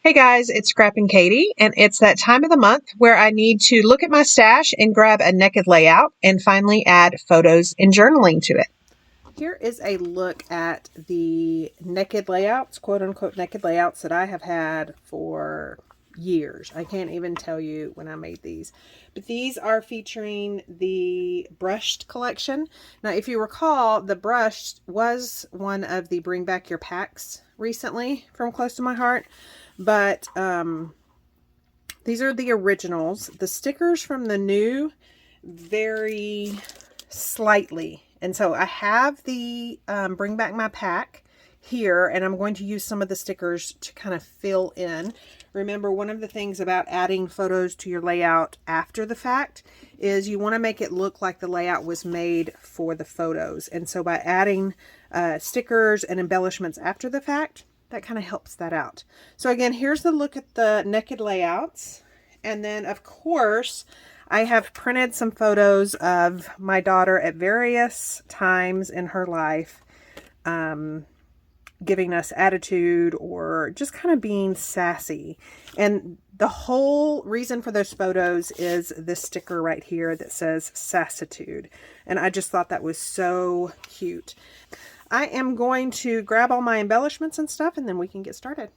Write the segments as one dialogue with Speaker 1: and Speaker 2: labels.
Speaker 1: Hey guys, it's Scrapinkaty, and it's that time of the month where I need to look at my stash and grab a naked layout and finally add photos and journaling to it.
Speaker 2: Here is a look at the naked layouts, quote unquote naked layouts that I have had for years. I can't even tell you when I made these. But these are featuring the brushed collection. Now, if you recall, the brushed was one of the Bring Back Your Packs recently from Close to My Heart. But these are the originals. The stickers from the new vary slightly. And so I have the Bring Back My Pack here, and I'm going to use some of the stickers to kind of fill in. Remember, one of the things about adding photos to your layout after the fact is you want to make it look like the layout was made for the photos. And so by adding stickers and embellishments after the fact, that kind of helps that out. So again, here's the look at the naked layouts. And then, of course, I have printed some photos of my daughter at various times in her life, giving us attitude or just kind of being sassy. And the whole reason for those photos is this sticker right here that says Sassitude. And I just thought that was so cute. I am going to grab all my embellishments and stuff, and then we can get started.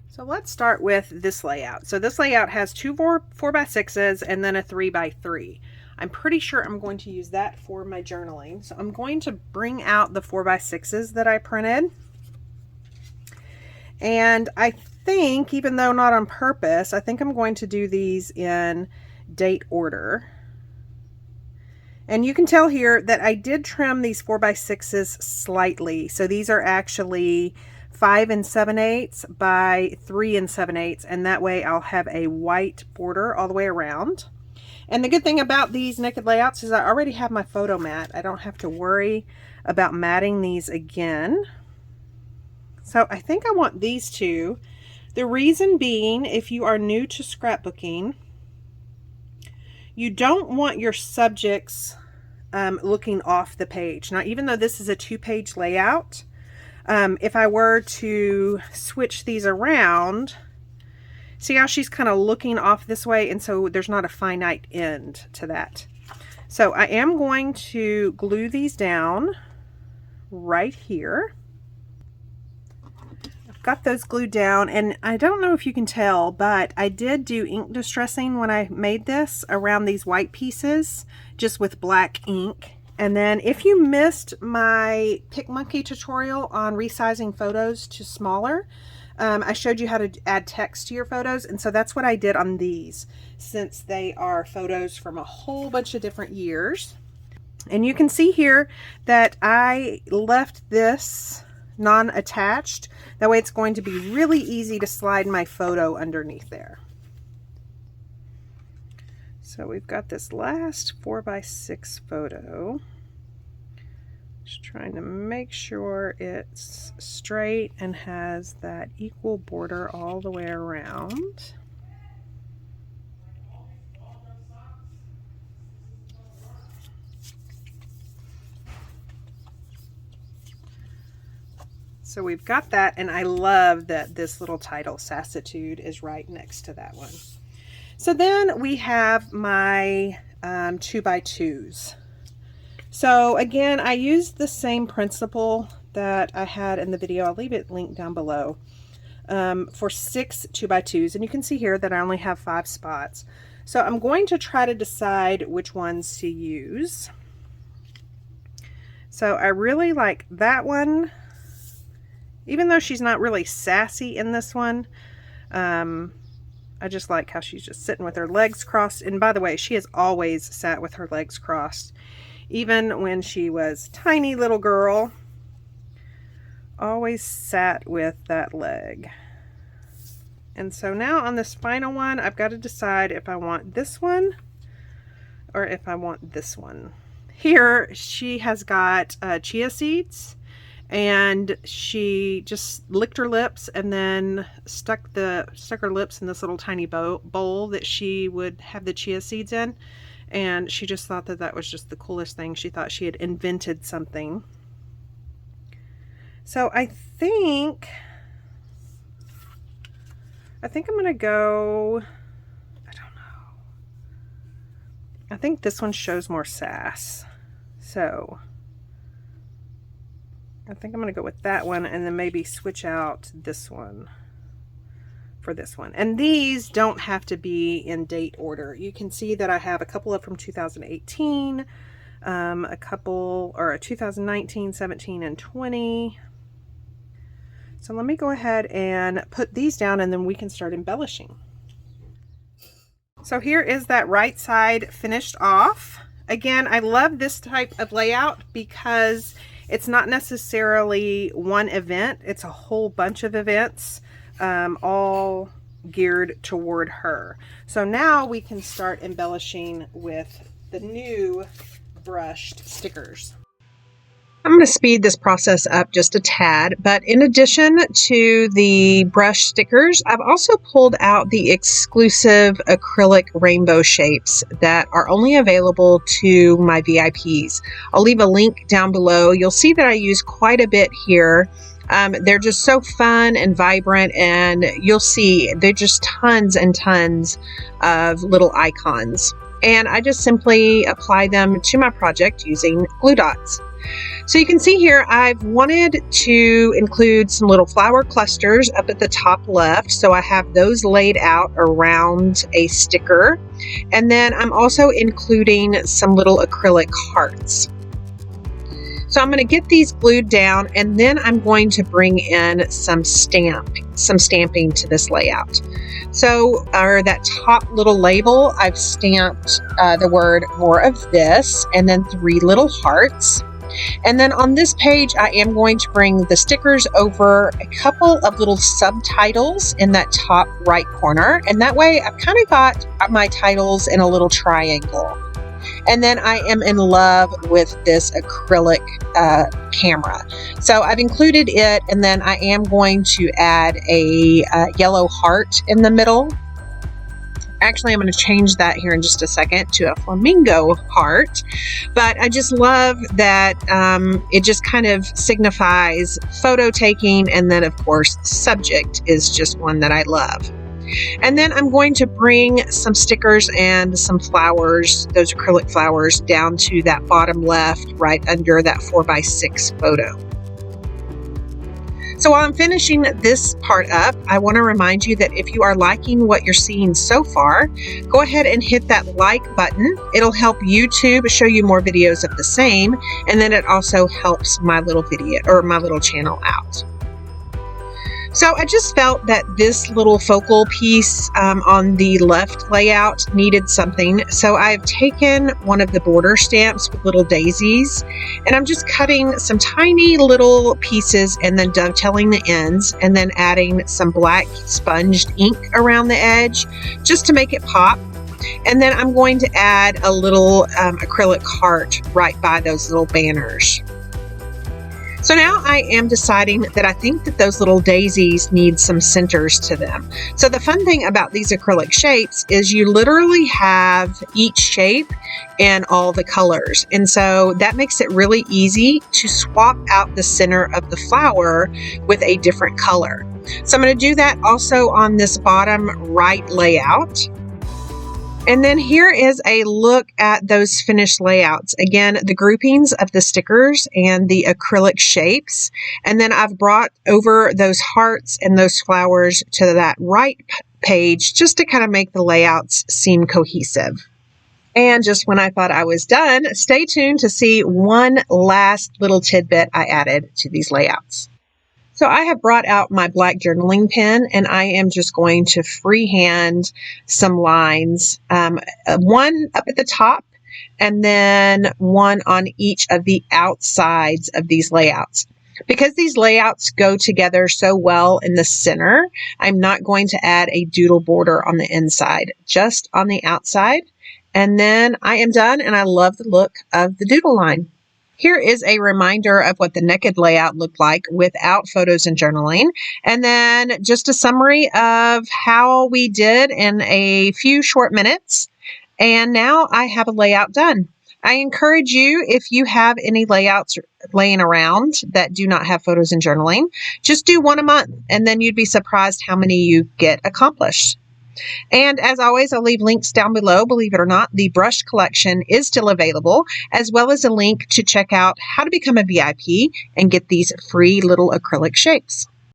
Speaker 2: So let's start with this layout. So this layout has two 4x6s and then a 3x3. I'm pretty sure I'm going to use that for my journaling. So I'm going to bring out the 4x6s that I printed. And I think, even though not on purpose, I think I'm going to do these in date order. And you can tell here that I did trim these 4x6s slightly. So these are actually 5 7/8 by 3 7/8, and that way I'll have a white border all the way around. And the good thing about these naked layouts is I already have my photo mat. I don't have to worry about matting these again. So I think I want these two. The reason being, if you are new to scrapbooking, you don't want your subjects looking off the page. Now, even though this is a 2-page layout, if I were to switch these around, see how she's kind of looking off this way, and so there's not a finite end to that. So I am going to glue these down right here. I've got those glued down, and I don't know if you can tell, but I did do ink distressing when I made this around these white pieces, just with black ink. And then if you missed my PicMonkey tutorial on resizing photos to smaller, I showed you how to add text to your photos. And so that's what I did on these, since they are photos from a whole bunch of different years. And you can see here that I left this non-attached. That way it's going to be really easy to slide my photo underneath there. So we've got this last 4x6 photo. Just trying to make sure it's straight and has that equal border all the way around. So we've got that, and I love that this little title, Sassitude, is right next to that one. So then we have my 2x2s. So again, I used the same principle that I had in the video. I'll leave it linked down below for 6 2x2s. And you can see here that I only have 5 spots. So I'm going to try to decide which ones to use. So I really like that one. Even though she's not really sassy in this one, I just like how she's just sitting with her legs crossed. And by the way, she has always sat with her legs crossed. Even when she was a tiny little girl, always sat with that leg. And so now on this final one, I've got to decide if I want this one or if I want this one. Here, she has got chia seeds, and she just licked her lips and then stuck her lips in this little tiny bowl that she would have the chia seeds in. And she just thought that that was just the coolest thing. She thought she had invented something. So I think I think I'm going to go, I don't know. I think this one shows more sass. So I think I'm going to go with that one and then maybe switch out this one for this one. And these don't have to be in date order. You can see that I have a couple of from 2018, a couple, or a 2019, 17, and 20. So let me go ahead and put these down and then we can start embellishing. So here is that right side finished off. Again, I love this type of layout because it's not necessarily one event. It's a whole bunch of events, all geared toward her. So now we can start embellishing with the new brushed stickers.
Speaker 1: I'm going to speed this process up just a tad, but in addition to the brush stickers, I've also pulled out the exclusive acrylic rainbow shapes that are only available to my VIPs. I'll leave a link down below. You'll see that I use quite a bit here. They're just so fun and vibrant, and you'll see they're just tons and tons of little icons. And I just simply apply them to my project using glue dots. So you can see here, I've wanted to include some little flower clusters up at the top left. So I have those laid out around a sticker. And then I'm also including some little acrylic hearts. So I'm going to get these glued down, and then I'm going to bring in some stamping to this layout. So that top little label, I've stamped the word "more of this" and then 3 little hearts. And then on this page, I am going to bring the stickers over a couple of little subtitles in that top right corner. And that way I've kind of got my titles in a little triangle. And then I am in love with this acrylic camera. So I've included it, and then I am going to add a yellow heart in the middle. Actually, I'm going to change that here in just a second to a flamingo heart. But I just love that it just kind of signifies photo taking. And then, of course, the subject is just one that I love. And then I'm going to bring some stickers and some flowers, those acrylic flowers, down to that bottom left, right under that 4x6 photo. So while I'm finishing this part up, I want to remind you that if you are liking what you're seeing so far, go ahead and hit that like button. It'll help YouTube show you more videos of the same, and then it also helps my little video or my little channel out. So I just felt that this little focal piece on the left layout needed something. So I've taken one of the border stamps with little daisies, and I'm just cutting some tiny little pieces and then dovetailing the ends, and then adding some black sponged ink around the edge just to make it pop. And then I'm going to add a little acrylic heart right by those little banners. So now I am deciding that I think that those little daisies need some centers to them. So the fun thing about these acrylic shapes is you literally have each shape in all the colors. And so that makes it really easy to swap out the center of the flower with a different color. So I'm going to do that also on this bottom right layout. And then here is a look at those finished layouts. Again, the groupings of the stickers and the acrylic shapes. And then I've brought over those hearts and those flowers to that right page just to kind of make the layouts seem cohesive. And just when I thought I was done, stay tuned to see one last little tidbit I added to these layouts. So I have brought out my black journaling pen, and I am just going to freehand some lines, one up at the top and then one on each of the outsides of these layouts. Because these layouts go together so well in the center, I'm not going to add a doodle border on the inside, just on the outside. And then I am done, and I love the look of the doodle line. Here is a reminder of what the naked layout looked like without photos and journaling. And then just a summary of how we did in a few short minutes. And now I have a layout done. I encourage you, if you have any layouts laying around that do not have photos and journaling, just do one a month, and then you'd be surprised how many you get accomplished. And as always, I'll leave links down below. Believe it or not, the brush collection is still available, as well as a link to check out how to become a VIP and get these free little acrylic shapes.